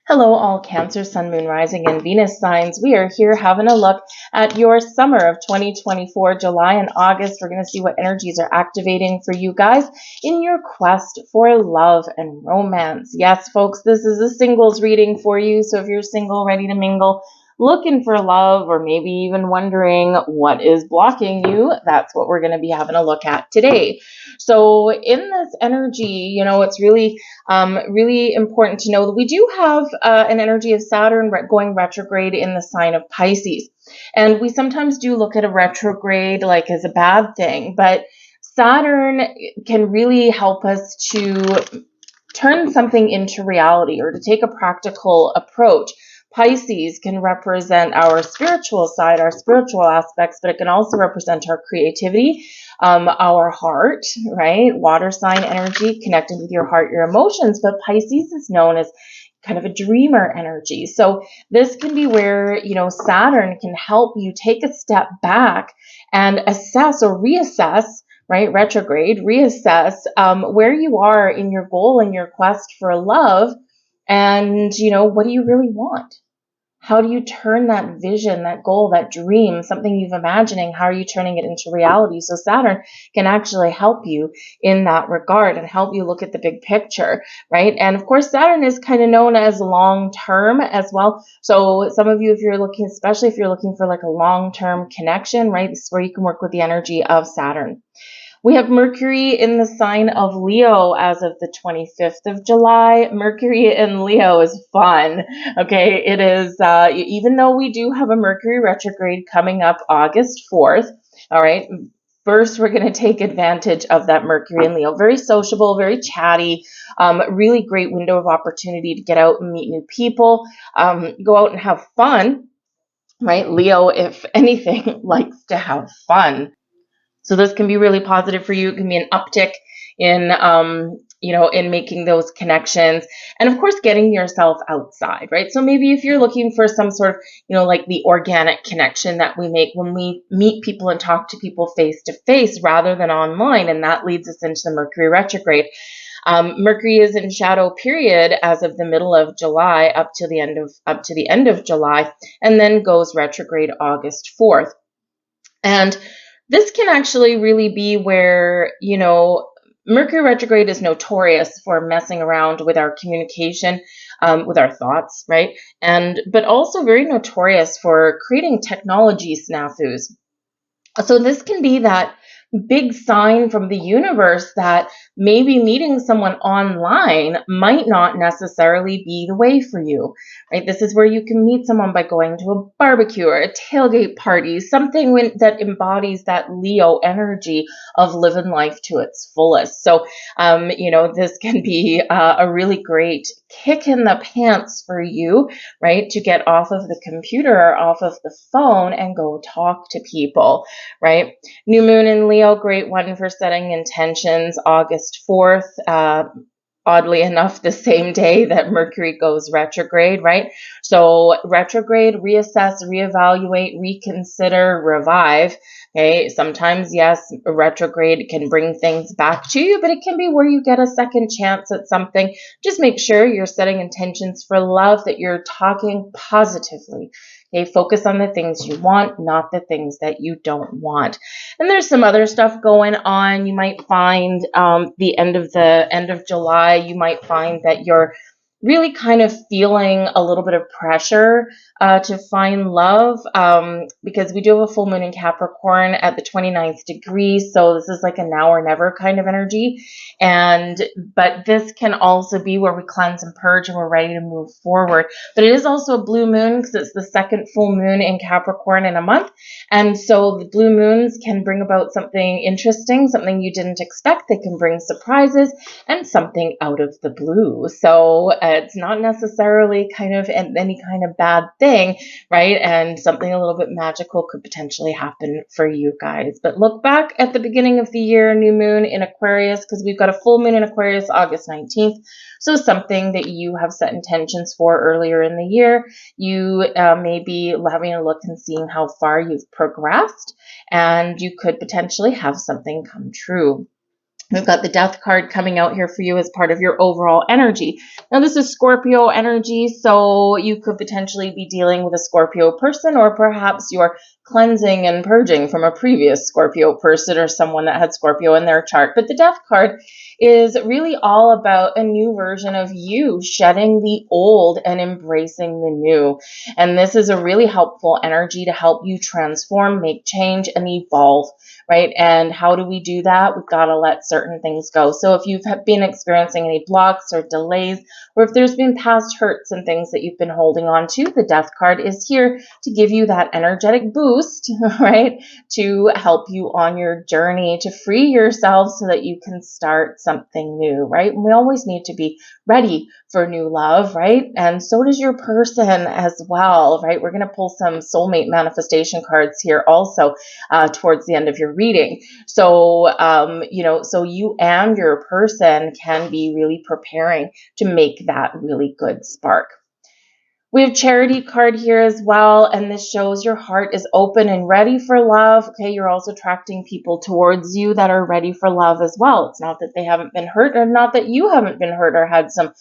Hello, all Cancer, Sun, Moon, Rising, and Venus signs. We are here having a look at your summer of 2024, July and August. We're going to see what energies are activating for you guys in your quest for love and romance. Yes, folks, this is a singles reading for you. So if you're single, ready to mingle, looking for love, or maybe even wondering what is blocking you, that's what we're going to be having a look at today. So in this energy, it's really important to know that we do have an energy of Saturn going retrograde in the sign of Pisces. And we sometimes do look at a retrograde like as a bad thing, but Saturn can really help us to turn something into reality or to take a practical approach. Pisces can represent our spiritual side, our spiritual aspects, but it can also represent our creativity, our heart, right? Water sign energy connected with your heart, your emotions. But Pisces is known as kind of a dreamer energy. So this can be where, Saturn can help you take a step back and assess or reassess, right? Retrograde, reassess where you are in your goal and your quest for love. And, what do you really want? How do you turn that vision, that goal, that dream, something you've imagining, how are you turning it into reality? So Saturn can actually help you in that regard and help you look at the big picture, right? And of course, Saturn is kind of known as long-term as well. So some of you, if you're looking, especially if you're looking for like a long-term connection, right? This is where you can work with the energy of Saturn. We have Mercury in the sign of Leo as of the 25th of July. Mercury in Leo is fun. Okay, it is, even though we do have a Mercury retrograde coming up August 4th, all right, first we're going to take advantage of that Mercury in Leo. Very sociable, very chatty, really great window of opportunity to get out and meet new people, go out and have fun, right? Leo, if anything, likes to have fun. So this can be really positive for you. It can be an uptick in, in making those connections. And of course, getting yourself outside, right? So maybe if you're looking for some sort of, like the organic connection that we make when we meet people and talk to people face to face rather than online. And that leads us into the Mercury retrograde. Mercury is in shadow period as of the middle of July up to the end of July, and then goes retrograde August 4th. And this can actually really be where, Mercury retrograde is notorious for messing around with our communication, with our thoughts, right? But also very notorious for creating technology snafus. So this can be that big sign from the universe that maybe meeting someone online might not necessarily be the way for you, right? This is where you can meet someone by going to a barbecue or a tailgate party, something that embodies that Leo energy of living life to its fullest. So, this can be a really great kick in the pants for you, right? To get off of the computer or off of the phone and go talk to people, right? New moon in Leo, great one for setting intentions, August 4th. Oddly enough, the same day that Mercury goes retrograde, right? So retrograde, reassess, reevaluate, reconsider, revive. Okay, sometimes, yes, a retrograde can bring things back to you, but it can be where you get a second chance at something. Just make sure you're setting intentions for love, that you're talking positively. Okay, focus on the things you want, not the things that you don't want. And there's some other stuff going on. You might find the end of July, you might find that you're really kind of feeling a little bit of pressure to find love, because we do have a full moon in Capricorn at the 29th degree. So this is like a now or never kind of energy. But this can also be where we cleanse and purge and we're ready to move forward. But it is also a blue moon because it's the second full moon in Capricorn in a month. And so the blue moons can bring about something interesting, something you didn't expect. They can bring surprises and something out of the blue. So it's not necessarily kind of any kind of bad thing, right? And something a little bit magical could potentially happen for you guys. But look back at the beginning of the year, new moon in Aquarius, because we've got a full moon in Aquarius, August 19th. So something that you have set intentions for earlier in the year, you may be having a look and seeing how far you've progressed, and you could potentially have something come true. We've got the Death card coming out here for you as part of your overall energy. Now, this is Scorpio energy, so you could potentially be dealing with a Scorpio person, or perhaps you're cleansing and purging from a previous Scorpio person or someone that had Scorpio in their chart. But the Death card is really all about a new version of you, shedding the old and embracing the new. And this is a really helpful energy to help you transform, make change, and evolve. Right? And how do we do that? We've got to let certain things go. So if you've been experiencing any blocks or delays, or if there's been past hurts and things that you've been holding on to, the Death card is here to give you that energetic boost, right? To help you on your journey to free yourself so that you can start something new, right? And we always need to be ready for new love, right? And so does your person as well, right? We're going to pull some soulmate manifestation cards here also towards the end of your reading. So, so you and your person can be really preparing to make that really good spark. We have Charity card here as well, and this shows your heart is open and ready for love. Okay, you're also attracting people towards you that are ready for love as well. It's not that they haven't been hurt, or not that you haven't been hurt or had some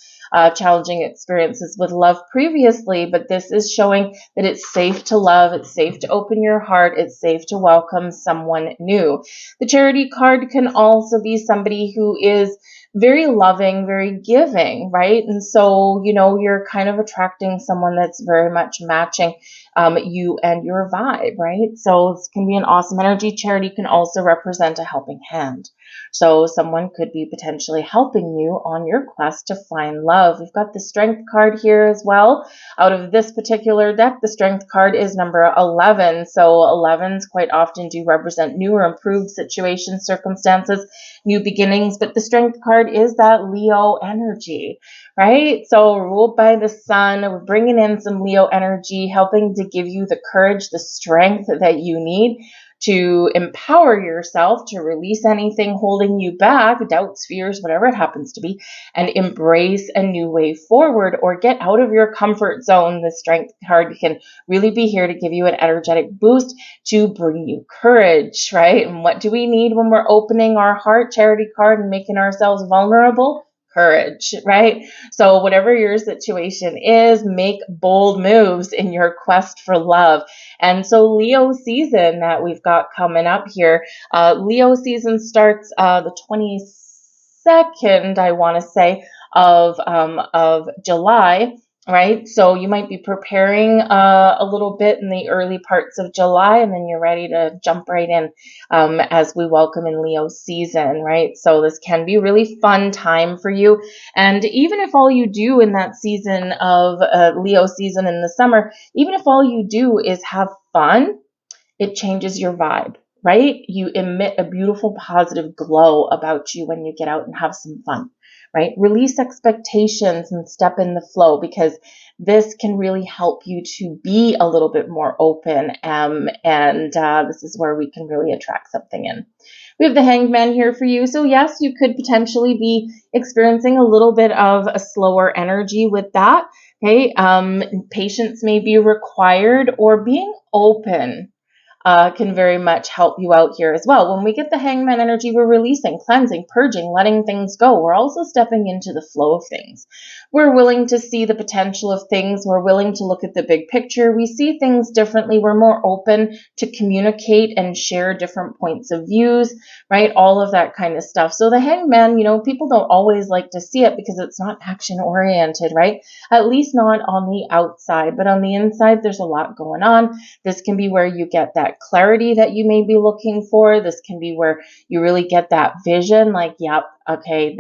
challenging experiences with love previously, but this is showing that it's safe to love, it's safe to open your heart, it's safe to welcome someone new. The Charity card can also be somebody who is very loving, very giving, right? And so, you're kind of attracting someone that's very much matching you and your vibe, right? So this can be an awesome energy. Charity can also represent a helping hand. So someone could be potentially helping you on your quest to find love. We've got the Strength card here as well. Out of this particular deck, the Strength card is number 11. So 11s quite often do represent new or improved situations, circumstances, new beginnings. But the Strength card is that Leo energy, right? So ruled by the sun, we're bringing in some Leo energy, helping to give you the courage, the strength that you need to empower yourself, to release anything holding you back, doubts, fears, whatever it happens to be, and embrace a new way forward or get out of your comfort zone. The Strength card can really be here to give you an energetic boost to bring you courage, right? And what do we need when we're opening our heart, Charity card, and making ourselves vulnerable? Courage, right? So whatever your situation is, make bold moves in your quest for love. And so Leo season that we've got coming up here, Leo season starts the 22nd, I want to say, of July. Right? So you might be preparing a little bit in the early parts of July, and then you're ready to jump right in as we welcome in Leo season, right? So this can be a really fun time for you. And even if all you do in that season of Leo season in the summer, even if all you do is have fun, it changes your vibe, right? You emit a beautiful, positive glow about you when you get out and have some fun. Right? Release expectations and step in the flow, because this can really help you to be a little bit more open. And this is where we can really attract something in. We have the Hanged Man here for you. So yes, you could potentially be experiencing a little bit of a slower energy with that. Okay. Patience may be required, or being open can very much help you out here as well. When we get the Hangman energy, we're releasing, cleansing, purging, letting things go. We're also stepping into the flow of things. We're willing to see the potential of things. We're willing to look at the big picture. We see things differently. We're more open to communicate and share different points of views, right? All of that kind of stuff. So the Hangman, people don't always like to see it because it's not action oriented, right? At least not on the outside, but on the inside, there's a lot going on. This can be where you get that clarity that you may be looking for. This can be where you really get that vision, like, yep, okay,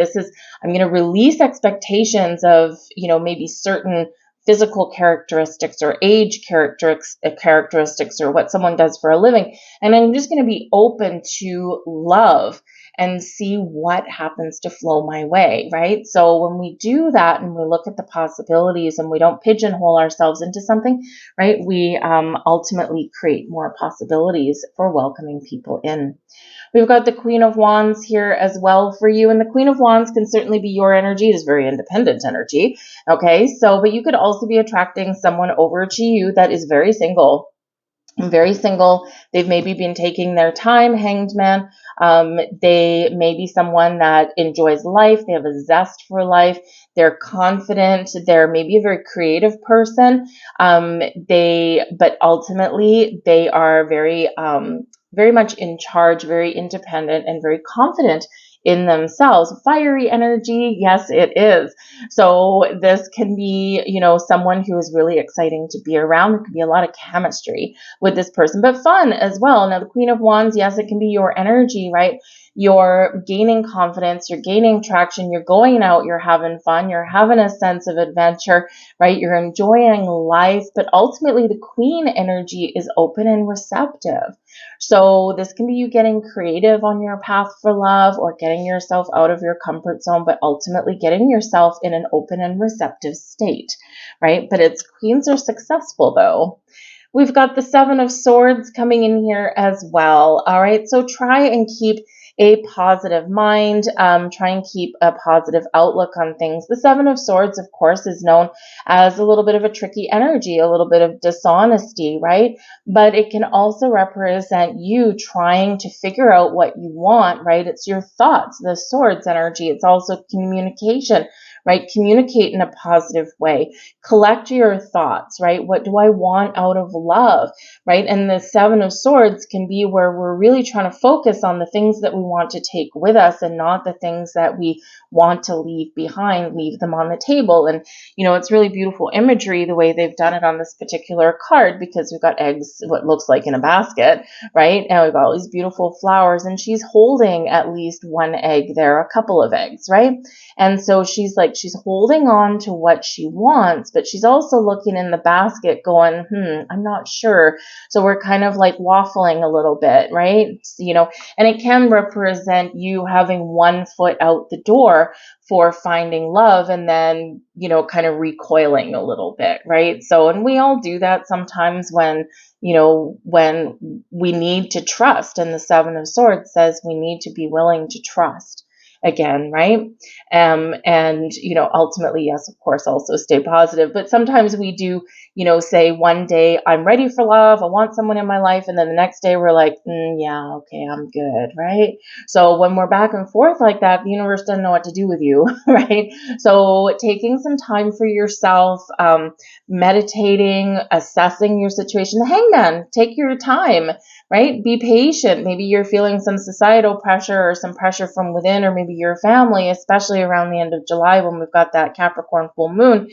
I'm going to release expectations of, maybe certain physical characteristics or age characteristics or what someone does for a living. And I'm just going to be open to love and see what happens to flow my way, right? So when we do that and we look at the possibilities and we don't pigeonhole ourselves into something, right, we ultimately create more possibilities for welcoming people in. We've got the Queen of Wands here as well for you. And the Queen of Wands can certainly be your energy. It is very independent energy. Okay, but you could also be attracting someone over to you that is very single. very single. They've maybe been taking their time, Hanged Man. They may be someone that enjoys life. They have a zest for life. They're confident. They're maybe a very creative person. But ultimately they are very much in charge, very independent, and very confident in themselves. Fiery energy, yes, it is. So this can be, someone who is really exciting to be around. There could be a lot of chemistry with this person, but fun as well. Now, the Queen of Wands, yes, it can be your energy, right? You're gaining confidence, you're gaining traction, you're going out, you're having fun, you're having a sense of adventure, right? You're enjoying life, but ultimately the Queen energy is open and receptive. So this can be you getting creative on your path for love, or getting yourself out of your comfort zone, but ultimately getting yourself in an open and receptive state, right? But it's Queens are successful though. We've got the Seven of Swords coming in here as well. All right, so try and keep a positive mind. Try and keep a positive outlook on things. The Seven of Swords, of course, is known as a little bit of a tricky energy, a little bit of dishonesty, right? But it can also represent you trying to figure out what you want, right? It's your thoughts, the Swords energy. It's also communication, right? Communicate in a positive way. Collect your thoughts, right? What do I want out of love, right? And the Seven of Swords can be where we're really trying to focus on the things that we want to take with us, and not the things that we want to leave behind, leave them on the table. And, it's really beautiful imagery the way they've done it on this particular card, because we've got eggs, what looks like in a basket, right? And we've got all these beautiful flowers, and she's holding at least one egg there, a couple of eggs, right? And so she's holding on to what she wants, but she's also looking in the basket going, I'm not sure. So we're kind of like waffling a little bit, right? And it can represent you having one foot out the door for finding love, and then, kind of recoiling a little bit, right? So, and we all do that sometimes when we need to trust. And the Seven of Swords says we need to be willing to trust again, right? And, ultimately, yes, of course, also stay positive. But sometimes we do, say one day I'm ready for love, I want someone in my life. And then the next day we're like, yeah, okay, I'm good, right? So when we're back and forth like that, the universe doesn't know what to do with you, right? So taking some time for yourself, meditating, assessing your situation. The Hangman, take your time, right? Be patient. Maybe you're feeling some societal pressure or some pressure from within, or maybe your family, especially around the end of July when we've got that Capricorn full moon.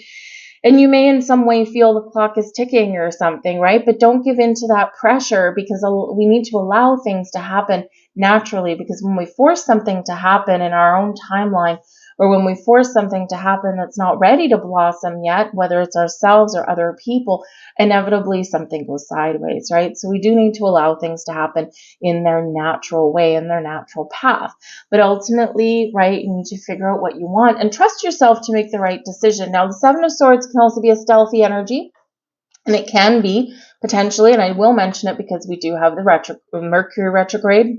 And you may in some way feel the clock is ticking or something, right? But don't give in to that pressure, because we need to allow things to happen naturally. Because when we force something to happen in our own timeline, or when we force something to happen that's not ready to blossom yet, whether it's ourselves or other people, inevitably something goes sideways, right? So we do need to allow things to happen in their natural way, in their natural path. But ultimately, right, you need to figure out what you want and trust yourself to make the right decision. Now, the Seven of Swords can also be a stealthy energy, and it can be potentially, and I will mention it because we do have the Mercury retrograde,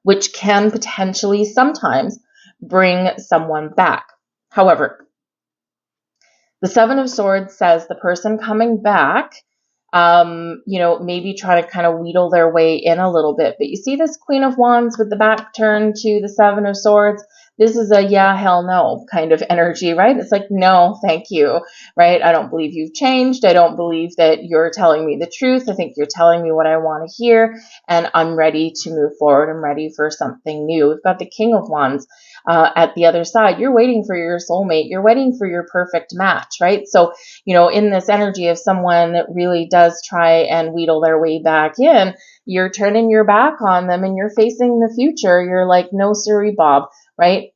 which can potentially sometimes bring someone back. However, the Seven of Swords says the person coming back, maybe try to kind of wheedle their way in a little bit. But you see this Queen of Wands with the back turned to the Seven of Swords. This is a yeah, hell no kind of energy, right? It's like, no, thank you, right? I don't believe you've changed. I don't believe that you're telling me the truth. I think you're telling me what I want to hear, and I'm ready to move forward. I'm ready for something new. We've got the King of Wands at the other side. You're waiting for your soulmate. You're waiting for your perfect match, right? So, in this energy of someone that really does try and wheedle their way back in, you're turning your back on them and you're facing the future. You're like, no, siree, Bob, right?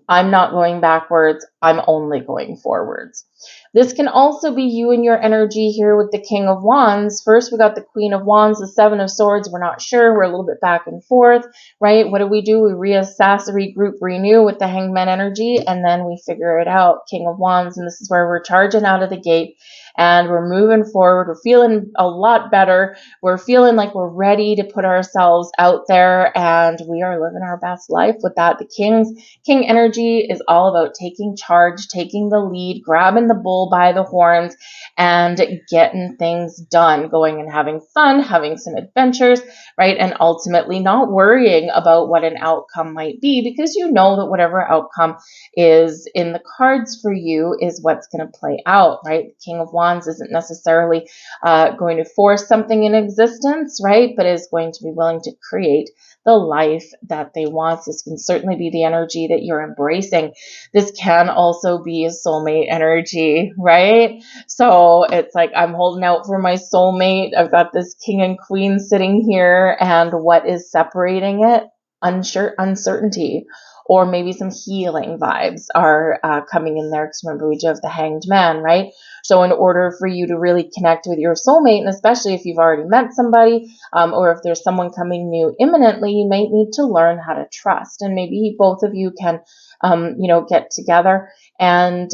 I'm not going backwards. I'm only going forwards. This can also be you and your energy here with the King of Wands. First, we got the Queen of Wands, the Seven of Swords. We're not sure. We're a little bit back and forth, right? What do? We reassess, regroup, renew with the Hangman energy, and then we figure it out. King of Wands, and this is where we're charging out of the gate, and we're moving forward. We're feeling a lot better. We're feeling like we're ready to put ourselves out there, and we are living our best life with that. The King energy is all about taking charge, taking the lead, grabbing the the bull by the horns and getting things done, going and having fun, having some adventures, right? And ultimately not worrying about what an outcome might be, because you know that whatever outcome is in the cards for you is what's going to play out, right? The King of Wands isn't necessarily going to force something in existence, right? But is going to be willing to create the life that they want. This can certainly be the energy that you're embracing. This can also be a soulmate energy, right? So it's like, I'm holding out for my soulmate. I've got this king and queen sitting here, and what is separating it? Uncertainty, or maybe some healing vibes are coming in there, because remember, we do have the Hanged Man, right? So in order for you to really connect with your soulmate, and especially if you've already met somebody, or if there's someone coming new imminently, you might need to learn how to trust. And maybe both of you can, get together and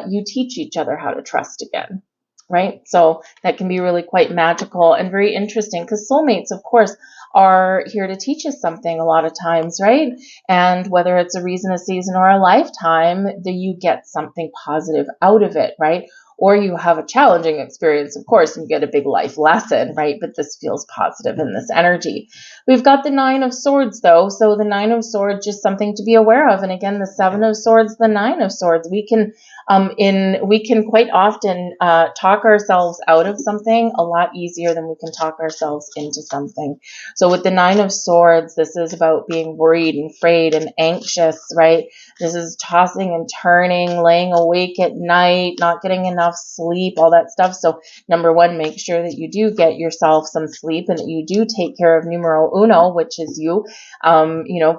you teach each other how to trust again, right? So that can be really quite magical and very interesting, because soulmates, of course, are here to teach us something a lot of times, right? And whether it's a reason, a season, or a lifetime, that you get something positive out of it, right? Or you have a challenging experience, of course, and you get a big life lesson, right? But this feels positive in this energy. We've got the Nine of Swords, though. So the Nine of Swords, just something to be aware of. And again, the Seven of Swords, the Nine of Swords. We can quite often talk ourselves out of something a lot easier than we can talk ourselves into something. So with the Nine of Swords, this is about being worried and afraid and anxious, right? This is tossing and turning, laying awake at night, not getting enough sleep, all that stuff. So number one, make sure that you do get yourself some sleep, and that you do take care of numero uno, which is you.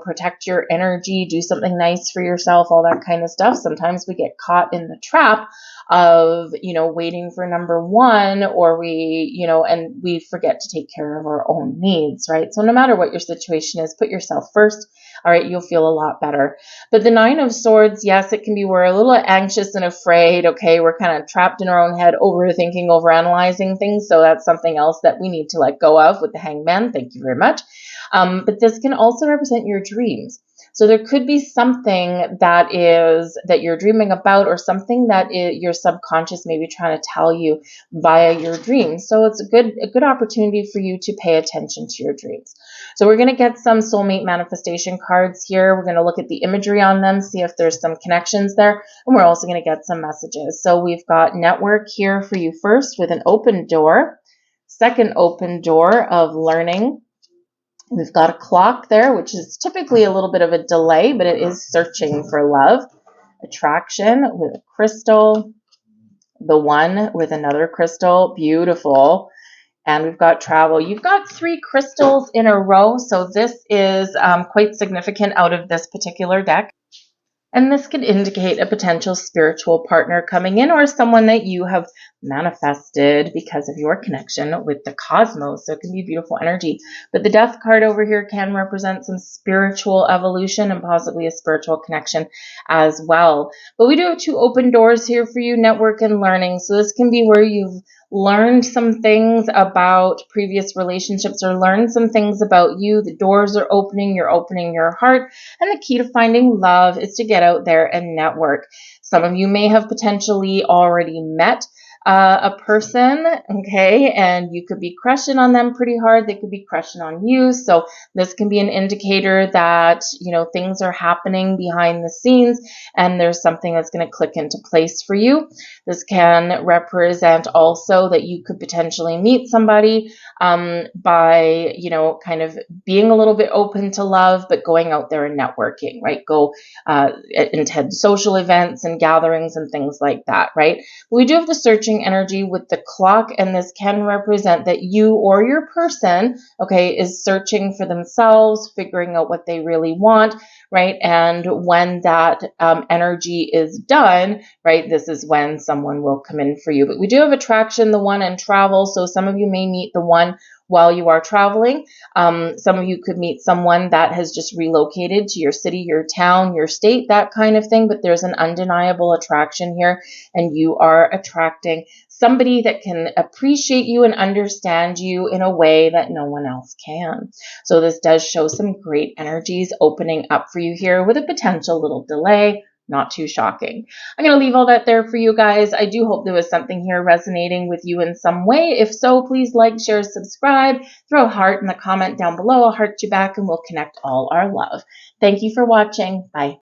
Protect your energy, do something nice for yourself, all that kind of stuff. Sometimes we get caught in the trap of, waiting for number one, or and we forget to take care of our own needs, right? So no matter what your situation is, put yourself first. All right, you'll feel a lot better. But the Nine of Swords, yes, it can be, we're a little anxious and afraid. Okay, we're kind of trapped in our own head, overthinking, overanalyzing things. So that's something else that we need to let go of with the Hangman. Thank you very much. But this can also represent your dreams. So there could be something that you're dreaming about, or something that your subconscious may be trying to tell you via your dreams. So it's a good opportunity for you to pay attention to your dreams. So we're going to get some soulmate manifestation cards here. We're going to look at the imagery on them, see if there's some connections there, and we're also going to get some messages. So we've got network here for you first, with an open door, second open door of learning. We've got a clock there, which is typically a little bit of a delay, but it is searching for love. Attraction with a crystal. The one with another crystal. Beautiful. And we've got travel. You've got 3 crystals in a row, so this is quite significant out of this particular deck. And this could indicate a potential spiritual partner coming in, or someone that you have manifested because of your connection with the cosmos. So it can be beautiful energy. But the Death card over here can represent some spiritual evolution and possibly a spiritual connection as well. But we do have 2 open doors here for you, network and learning. So this can be where you've learned some things about previous relationships, or learned some things about you. The doors are opening, you're opening your heart, and the key to finding love is to get out there and network. Some of you may have potentially already met a person, okay, and you could be crushing on them pretty hard. They could be crushing on you. So this can be an indicator that, things are happening behind the scenes, and there's something that's going to click into place for you. This can represent also that you could potentially meet somebody by, kind of being a little bit open to love, but going out there and networking, right? Go attend social events and gatherings and things like that, right? We do have the searching energy with the clock, and this can represent that you or your person, okay, is searching for themselves, figuring out what they really want, right? And when that energy is done, right, this is when someone will come in for you. But we do have attraction, the one, and travel. So some of you may meet the one while you are traveling. Some of you could meet someone that has just relocated to your city, your town, your state, that kind of thing. But there's an undeniable attraction here, and you are attracting somebody that can appreciate you and understand you in a way that no one else can. So this does show some great energies opening up for you here, with a potential little delay, Not too shocking. I'm going to leave all that there for you guys. I do hope there was something here resonating with you in some way. If so, please like, share, subscribe, throw a heart in the comment down below. I'll heart you back and we'll connect all our love. Thank you for watching. Bye.